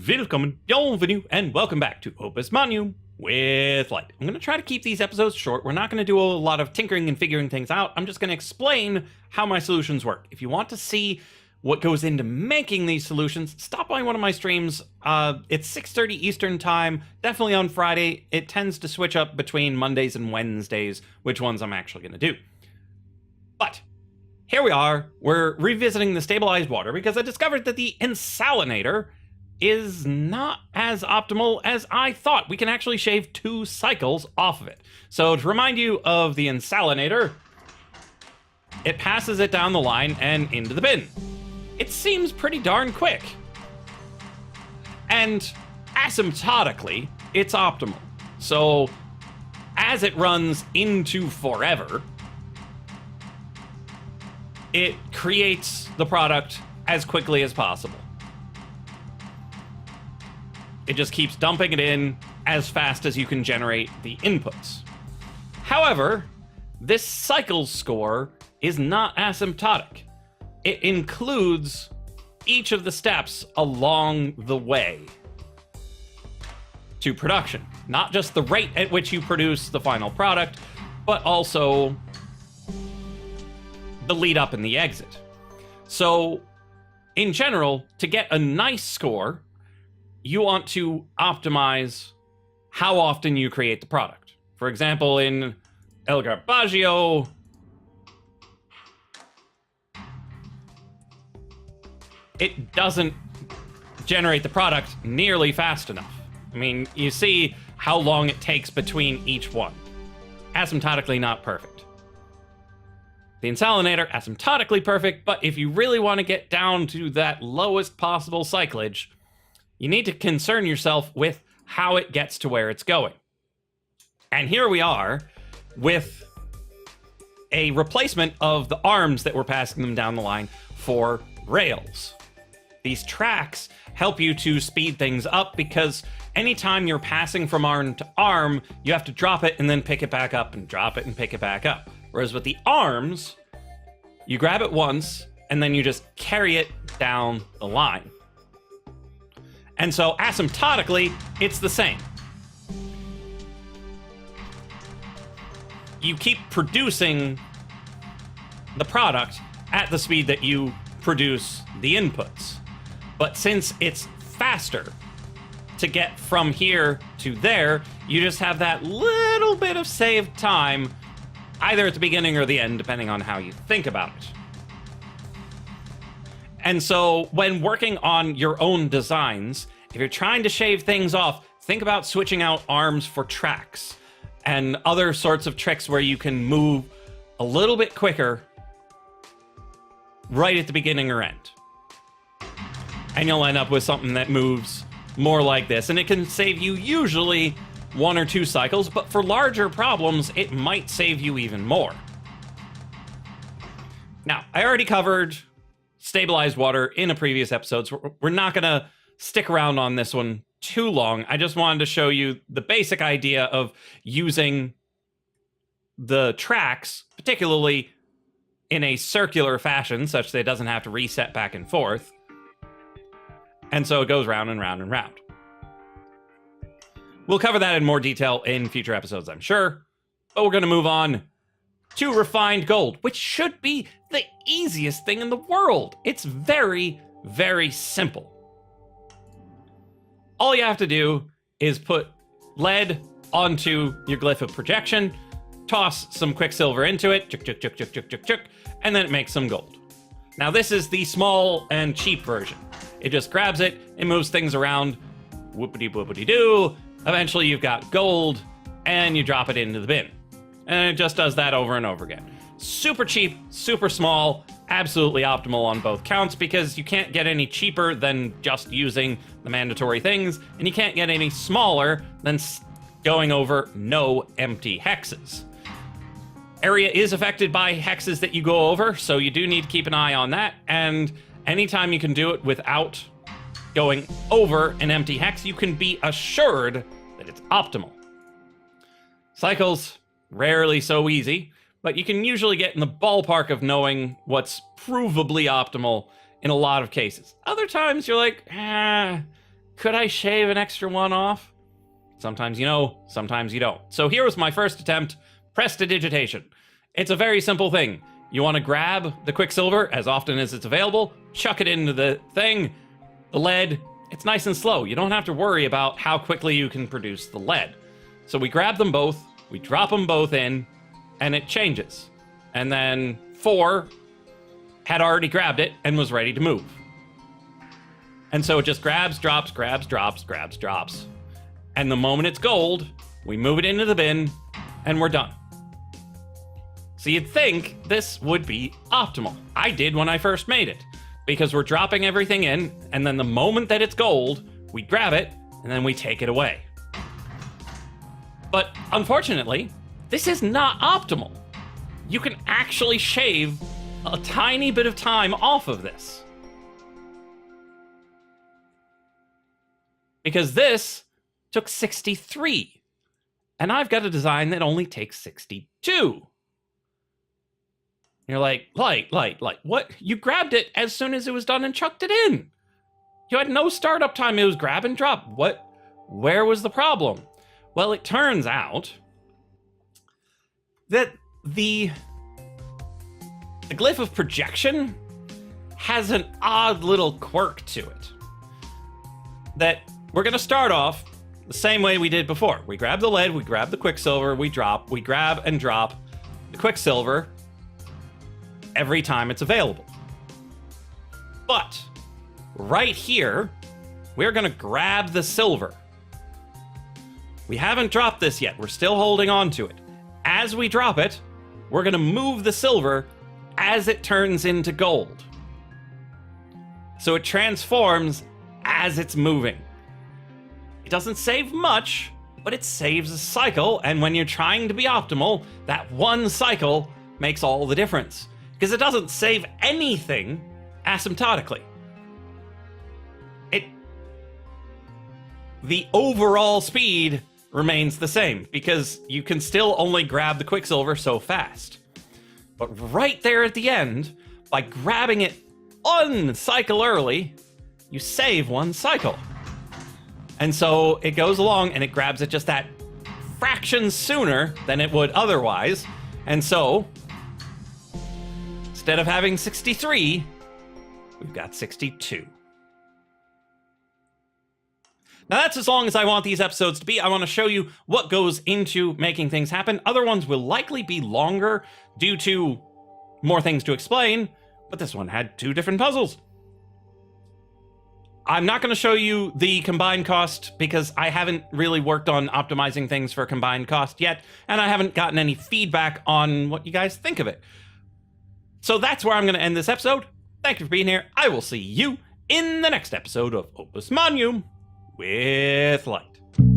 Willkommen, bienvenue, and welcome back to Opus Magnum with Lyte. I'm going to try to keep these episodes short. We're not going to do a lot of tinkering and figuring things out. I'm just going to explain how my solutions work. If you want to see what goes into making these solutions, stop by one of my streams. It's 6:30 Eastern time, definitely on Friday. It tends to switch up between Mondays and Wednesdays, which ones I'm actually going to do. But here we are. We're revisiting the stabilized water because I discovered that the insalinator is not as optimal as I thought. We can actually shave 2 cycles off of it. So to remind you of the insalinator, it passes it down the line and into the bin. It seems pretty darn quick. And asymptotically, it's optimal. So as it runs into forever, it creates the product as quickly as possible. It just keeps dumping it in as fast as you can generate the inputs. However, this cycle score is not asymptotic. It includes each of the steps along the way to production. Not just the rate at which you produce the final product, but also the lead up and the exit. So, in general, to get a nice score, you want to optimize how often you create the product. For example, in El Garbaggio, it doesn't generate the product nearly fast enough. I mean, you see how long it takes between each one. Asymptotically not perfect. The insalinator, asymptotically perfect, but if you really want to get down to that lowest possible cyclage, you need to concern yourself with how it gets to where it's going. And here we are with a replacement of the arms that were passing them down the line for rails. These tracks help you to speed things up because anytime you're passing from arm to arm, you have to drop it and then pick it back up and drop it and pick it back up. Whereas with the arms, you grab it once and then you just carry it down the line. And so asymptotically, it's the same. You keep producing the product at the speed that you produce the inputs. But since it's faster to get from here to there, you just have that little bit of saved time, either at the beginning or the end, depending on how you think about it. And so when working on your own designs, if you're trying to shave things off, think about switching out arms for tracks and other sorts of tricks where you can move a little bit quicker right at the beginning or end. And you'll end up with something that moves more like this. And it can save you usually 1 or 2 cycles, but for larger problems, it might save you even more. Now, I already covered stabilized water in a previous episode, so we're not going to stick around on this one too long. I just wanted to show you the basic idea of using the tracks, particularly in a circular fashion, such that it doesn't have to reset back and forth. And so it goes round and round and round. We'll cover that in more detail in future episodes, I'm sure. But we're going to move on to refined gold, which should be the easiest thing in the world. It's very, very simple. All you have to do is put lead onto your glyph of projection, toss some quicksilver into it, and then it makes some gold. Now this is the small and cheap version. It just grabs it, it moves things around, whoopity-whoopity-doo. Eventually you've got gold, and you drop it into the bin. And it just does that over and over again. Super cheap, super small, absolutely optimal on both counts because you can't get any cheaper than just using the mandatory things, and you can't get any smaller than going over no empty hexes. Area is affected by hexes that you go over, so you do need to keep an eye on that, and anytime you can do it without going over an empty hex, you can be assured that it's optimal. Cycles, rarely so easy, but you can usually get in the ballpark of knowing what's provably optimal in a lot of cases. Other times you're like, Could I shave an extra one off? Sometimes you know, sometimes you don't. So here was my first attempt, prestidigitation. It's a very simple thing. You want to grab the Quicksilver as often as it's available, chuck it into the thing, the lead. It's nice and slow. You don't have to worry about how quickly you can produce the lead. So we grab them both, we drop them both in, and it changes. And then 4 had already grabbed it and was ready to move. And so it just grabs, drops, grabs, drops, grabs, drops. And the moment it's gold, we move it into the bin, and we're done. So you'd think this would be optimal. I did when I first made it, because we're dropping everything in, and then the moment that it's gold, we grab it, and then we take it away. But unfortunately, this is not optimal. You can actually shave a tiny bit of time off of this. Because this took 63, and I've got a design that only takes 62. You're like, Lyte, what? You grabbed it as soon as it was done and chucked it in. You had no startup time. It was grab and drop. What? Where was the problem? Well, it turns out that the glyph of projection has an odd little quirk to it. That we're going to start off the same way we did before. We grab the lead, we grab the Quicksilver, we grab and drop the Quicksilver every time it's available. But right here, we're going to grab the silver. We haven't dropped this yet. We're still holding on to it. As we drop it, we're going to move the silver as it turns into gold. So it transforms as it's moving. It doesn't save much, but it saves a cycle, and when you're trying to be optimal, that one cycle makes all the difference. Because it doesn't save anything asymptotically. The overall speed remains the same, because you can still only grab the Quicksilver so fast. But right there at the end, by grabbing it one cycle early, you save one cycle. And so it goes along and it grabs it just that fraction sooner than it would otherwise. And so, instead of having 63, we've got 62. Now that's as long as I want these episodes to be. I want to show you what goes into making things happen. Other ones will likely be longer due to more things to explain, but this one had 2 different puzzles. I'm not going to show you the combined cost because I haven't really worked on optimizing things for combined cost yet, and I haven't gotten any feedback on what you guys think of it. So that's where I'm going to end this episode. Thank you for being here. I will see you in the next episode of Opus Magnum with Lyte.